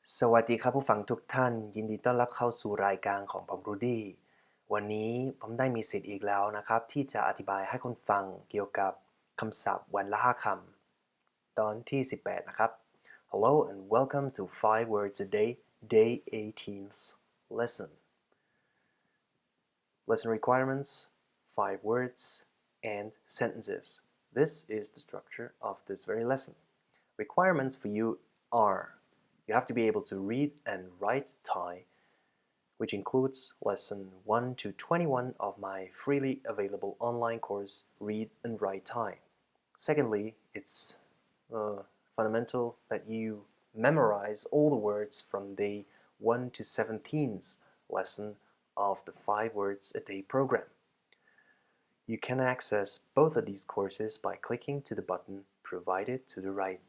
สวัสดีครับผู้ฟังทุกท่านยินดีต้อนรับเข้าสู่รายการของผมรูดี้วันนี้ผมได้มีสิทธิ์อีกแล้วนะครับที่จะอธิบายให้คนฟังเกี่ยวกับคำศัพท์วันละ5คำตอนที่18นะครับ Hello and welcome to 5 words a day day 18th lesson lesson requirements 5 words and sentences. This is the structure of this very lesson. Requirements for you are you have to be able to read and write Thai, which includes lesson 1 to 21 of my freely available online course, Read and Write Thai. Secondly, it's fundamental that you memorize all the words from day 1 to 17th lesson of the 5 words a day program. You can access both of these courses by clicking to the button provided to the right.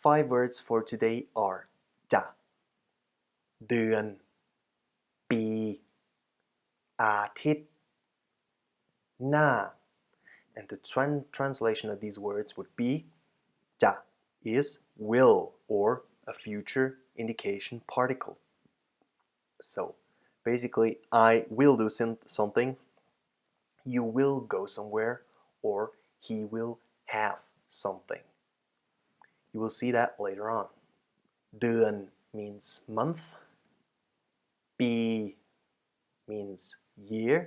5 words for today are จะ เดือน ปี อาทิตย์ หน้า and the translation of these words would be จะ is will or a future indication particle. So basically I will do something, you will go somewhere, or he will have something. You will see that later on. เดือน means month, ปี means year,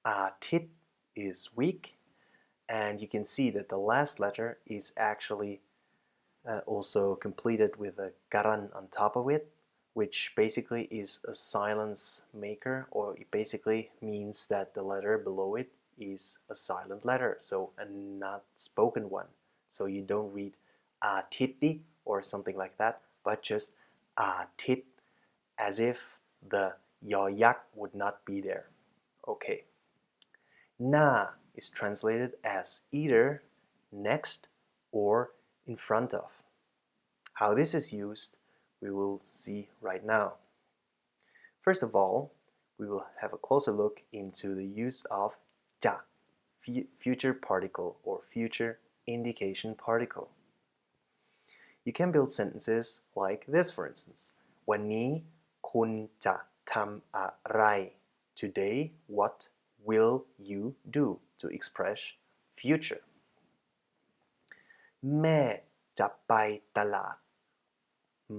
อาทิตย์ is week, and you can see that the last letter is actually also completed with a garan on top of it, which basically is a silence maker, or it basically means that the letter below it is a silent letter, so a not spoken one. So you don't read atiti or something like that, but just atit, as if the yoyak would not be there. Okay. Na is translated as either next or in front of. How this is used, we will see right now. First of all, we will have a closer look into the use of จะ future particle or future indication particle. You can build sentences like this, for instance. วันนี้คุณจะทำอะไร Today, what will you do? To express future. แม่จะไปตลาด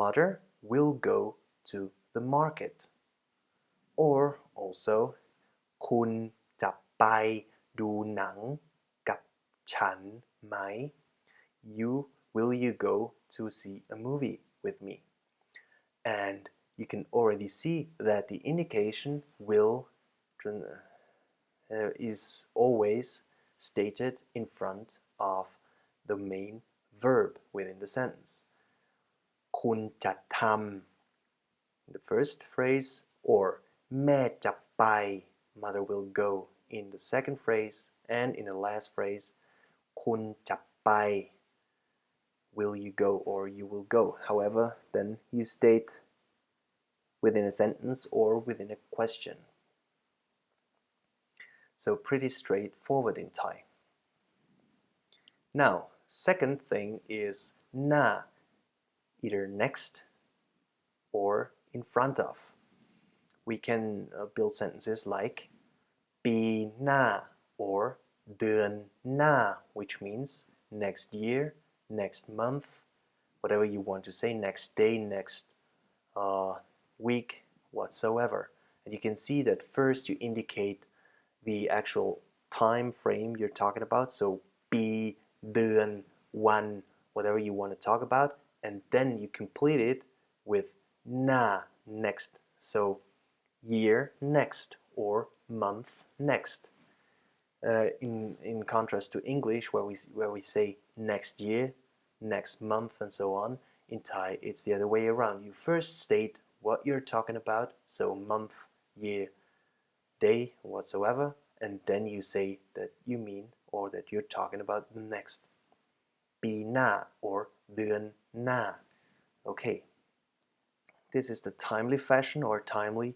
Mother will go to the market. Or also คุณจะไปดูหนังกับฉันไหม Will you go to see a movie with me? And you can already see that the indication will is always stated in front of the main verb within the sentence. คุณจะทำ the first phrase, or แม่จะไป mother will go in the second phrase, and in the last phrase คุณจะไป will you go or you will go. However, then you state within a sentence or within a question. So pretty straightforward in Thai. Now, second thing is na, either next or in front of. We can build sentences like ปีหน้า or เดือนหน้า which means next year, next month, whatever you want to say, next day, next week, whatsoever. And you can see that first you indicate the actual time frame you're talking about, so ปีเดือน one, whatever you want to talk about, and then you complete it with na, next. So year, next, or month, next. In contrast to English, where we say next year, next month, and so on, in Thai it's the other way around. You first state what you're talking about, so month, year, day, whatsoever, and then you say that you mean or that you're talking about the next. ปีหน้า or เดือนหน้า. Okay. This is the timely fashion or timely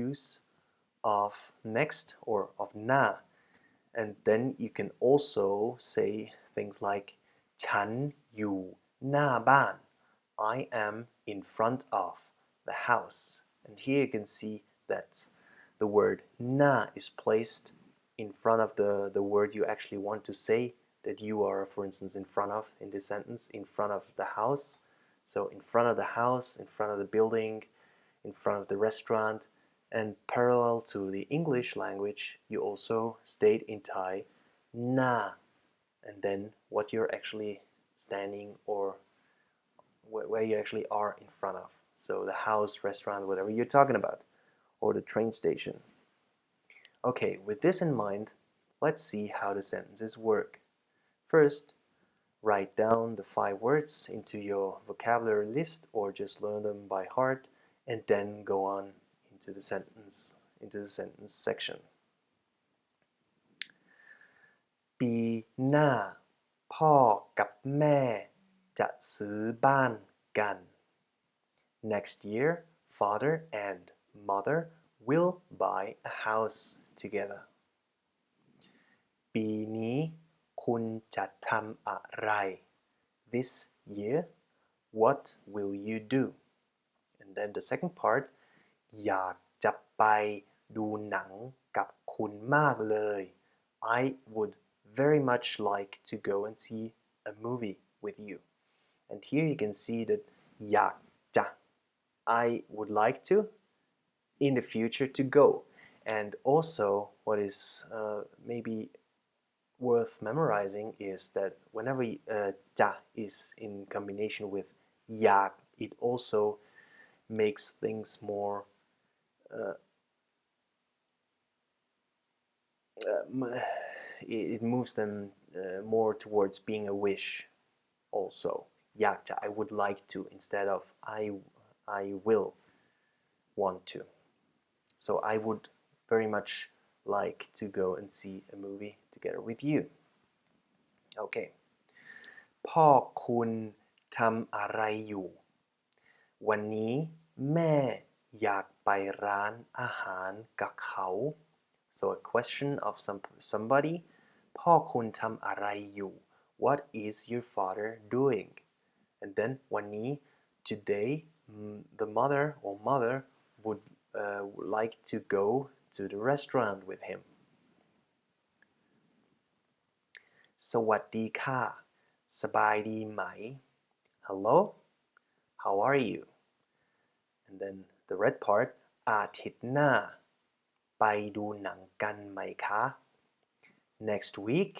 use of next or of na. And then you can also say things like ฉันอยู่หน้าบ้าน I am in front of the house. And here you can see that the word na is placed in front of the word you actually want to say, that you are, for instance, in front of, in this sentence, in front of the house. So in front of the house, in front of the building, in front of the restaurant. And parallel to the English language, you also state in Thai na, and then what you're actually standing or where you actually are in front of. So the house, restaurant, whatever you're talking about, or the train station. Okay, with this in mind, let's see how the sentences work. First, write down the 5 words into your vocabulary list or just learn them by heart, and then go on into the sentence section. ปีหน้าพ่อกับแม่จะซื้อบ้านกัน Next year, father and mother will buy a house together. ปีนี้คุณจะทำอะไร This year, what will you do? And then the second part, อยากจะไปดูหนังกับคุณมากเลย I would very much like to go and see a movie with you. And here you can see that อยากจะ I would like to in the future to go. And also what is maybe worth memorizing is that whenever จะ is in combination with อยาก it also makes things more it moves them more towards being a wish also. อยากจะ I would like to instead of I will want to. So I would very much like to go and see a movie together with you. Okay. พ่อคุณทำอะไรอยู่ วันนี้แม่อยากไปร้านอาหารกับเขา So a question of somebody พ่อคุณทำอะไรอยู่ What is your father doing? And then วันนี้ today the mother or mother would like to go to the restaurant with him. สวัสดีค่ะสบายดีไหม Hello, how are you? And then the red part อาทิตย์หน้าไปดูหนังกันไหมคะ Next week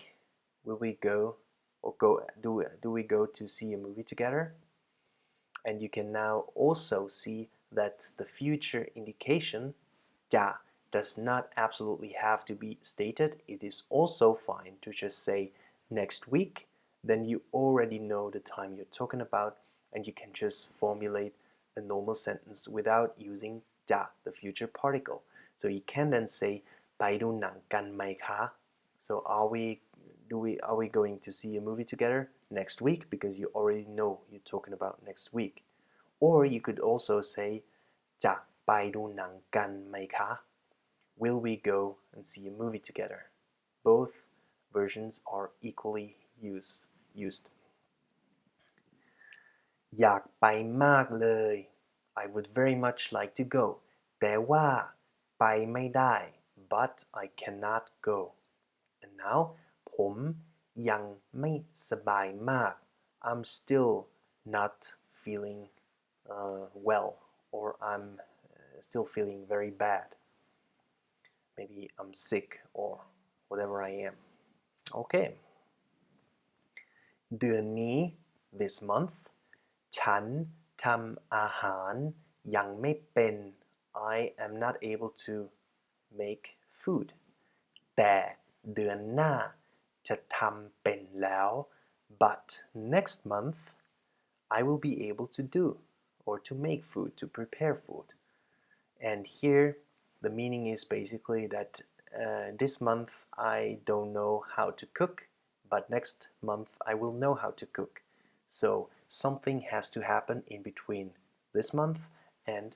will we go or do we go to see a movie together? And you can now also see that the future indication จะ does not absolutely have to be stated. It is also fine to just say next week. Then you already know the time you're talking about, and you can just formulate a normal sentence without using จะ the future particle. So you can then say ไปดูหนังกันไหมคะ So are we going to see a movie together next week? Because you already know you're talking about next week. Or you could also say จะไปดูหนังกันไหมคะ Will we go and see a movie together? Both versions are equally used. อยากไปมากเลย I would very much like to go. แต่ว่าไปไม่ได้ but I cannot go. And now ผมยังไม่สบายมาก I'm still not feeling well, or I'm still feeling very bad. Maybe I'm sick or whatever I am. Okay. เดือนนี้ this month ฉันทำอาหารยังไม่เป็น I am not able to make food. แต่เดือนหน้าจะทำเป็นแล้ว but next month I will be able to do or to make food, to prepare food. And here the meaning is basically that this month I don't know how to cook, but next month I will know how to cook. So something has to happen in between this month and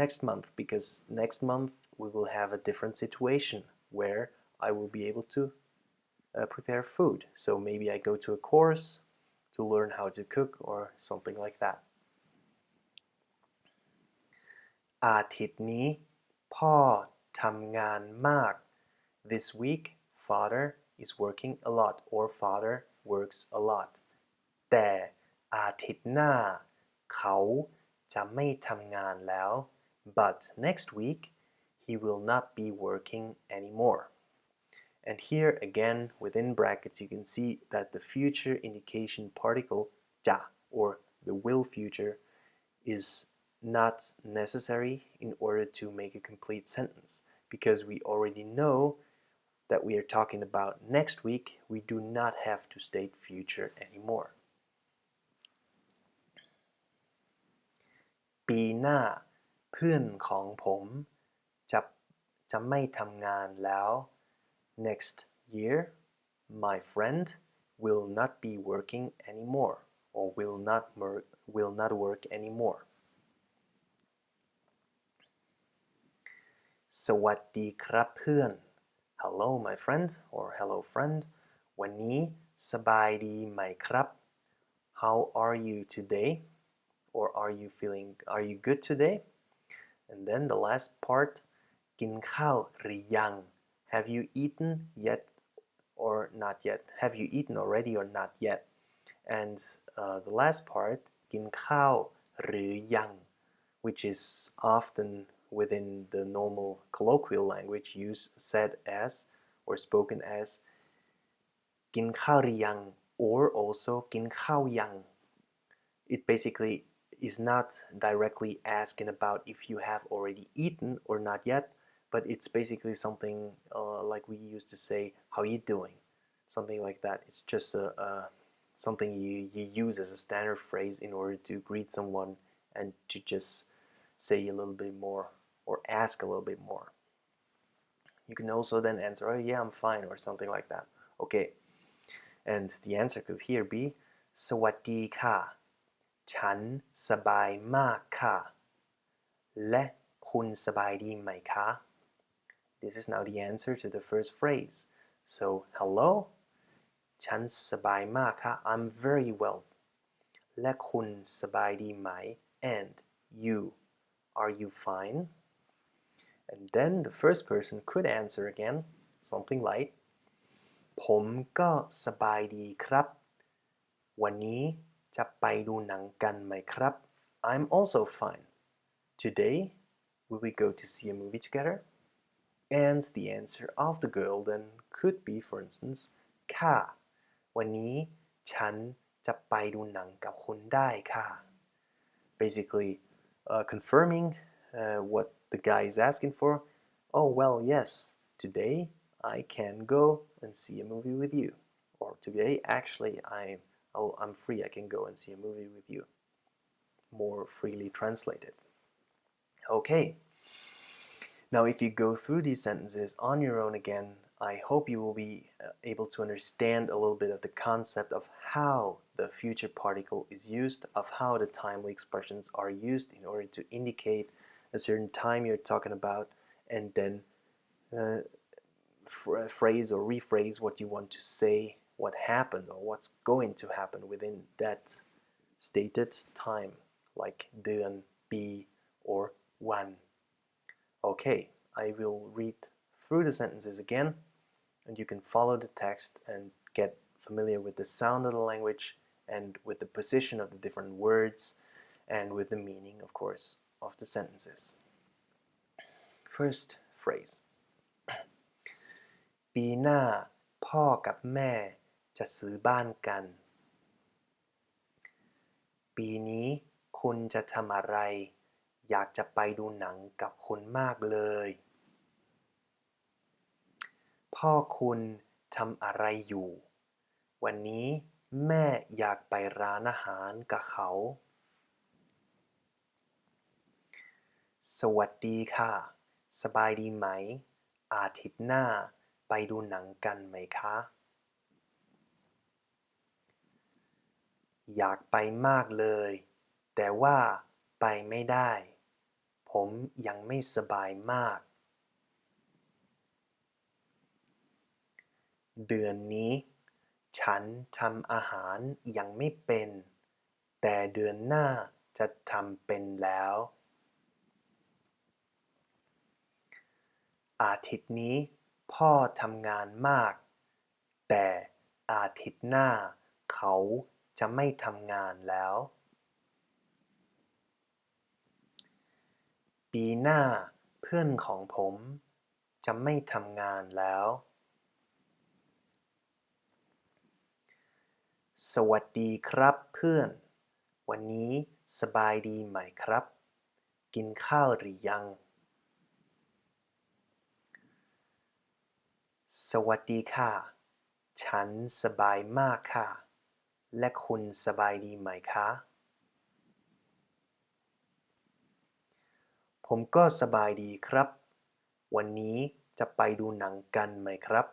next month, because next month we will have a different situation where I will be able to prepare food. So maybe I go to a course to learn how to cook or something like that. อาทิตย์นี้พ่อทำงานมาก This week father is working a lot or father works a lot แต่อาทิตย์หน้าเขาจะไม่ทำงานแล้ว but next week he will not be working anymore. And here again within brackets you can see that the future indication particle ja or the will future is not necessary in order to make a complete sentence because we already know that we are talking about next week. We do not have to state future anymore. ปีหน้าเพื่อนของผมจะจะไม่ทำงานแล้ว Next year my friend will not be working anymore or will not work anymore. สวัสดีครับเพื่อน Hello my friend or hello friend วันนี้สบายดีไหมครับ How are you today or are you good today? And then the last part กินข้าวหรือยัง Have you eaten yet or not yet? Have you eaten already or not yet? And the last part กินข้าวหรือยัง which is often within the normal colloquial language said as or spoken as กินข้าวหรือยัง or also กินข้าวยัง It basically is not directly asking about if you have already eaten or not yet, but it's basically something like we used to say, how you doing? Something like that. It's just something you use as a standard phrase in order to greet someone and to just say a little bit more or ask a little bit more. You can also then answer, oh yeah, I'm fine, or something like that. Okay. And the answer could here be สวัสดีค่ะฉันสบายมากค่ะและคุณสบายดีไหมคะ This is now the answer to the first phrase. So, hello ฉันสบายมากค่ะ I'm very well. และคุณสบายดีไหม and you are you fine? And then the first person could answer again something like ผมก็สบายดีครับวันนี้จะไปดูหนังกันไหมครับ I'm also fine. Today, will we go to see a movie together? And the answer of the girl then could be, for instance, ค่ะวันนี้ฉันจะไปดูหนังกับคุณได้ค่ะ Basically, confirming what the guy is asking for. Oh, well, yes, today I can go and see a movie with you. Or today, actually, I'm free. I can go and see a movie with you. More freely translated. Okay. Now, if you go through these sentences on your own again, I hope you will be able to understand a little bit of the concept of how the future particle is used, of how the timely expressions are used in order to indicate a certain time you're talking about, and then phrase or rephrase what you want to say, what happened or what's going to happen within that stated time, like เดือน ปี or วัน Okay, I will read through the sentences again, and you can follow the text and get familiar with the sound of the language and with the position of the different words and with the meaning, of course, of the sentences. First phrase. ปีหน้าพ่อกับแม่จะซื้อบ้านกันปีนี้คุณจะทำอะไรอยากจะไปดูหนังกับคุณมากเลยพ่อคุณทำอะไรอยู่วันนี้แม่อยากไปร้านอาหารกับเขาสวัสดีค่ะสบายดีไหมอาทิตย์หน้าไปดูหนังกันไหมคะอยากไปมากเลยแต่ว่าไปไม่ได้ผมยังไม่สบายมากเดือนนี้ฉันทำอาหารยังไม่เป็นแต่เดือนหน้าจะทำเป็นแล้ว อาทิตย์นี้พ่อทำงานมากแต่อาทิตย์หน้าเขาจะไม่ทำงานแล้วปีหน้าเพื่อนของผมจะไม่ทำงานแล้วสวัสดีครับเพื่อนวันนี้สบายดีไหมครับกินข้าวหรือยังสวัสดีค่ะฉันสบายมากค่ะและคุณสบายดีไหมคะผมก็สบายดีครับวันนี้จะไปดูหนังกันไหมครับ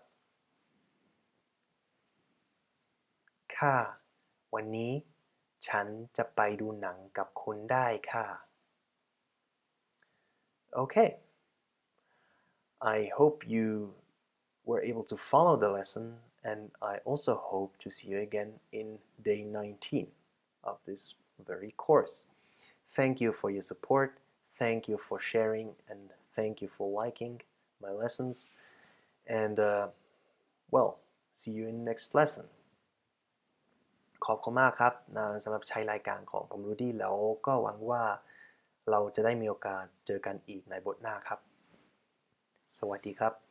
ค่ะวันนี้ฉันจะไปดูหนังกับคุณได้ค่ะ Okay, I hope you were able to follow the lesson, and I also hope to see you again in day 19 of this very course. Thank you for your support, thank you for sharing, and thank you for liking my lessons. And well, see you in the next lesson. ขอบคุณมากครับสำหรับใช้รายการของผมรูดี้แล้วก็หวังว่าเราจะได้มีโอกาสเจอกันอีกในบทหน้าครับสวัสดีครับ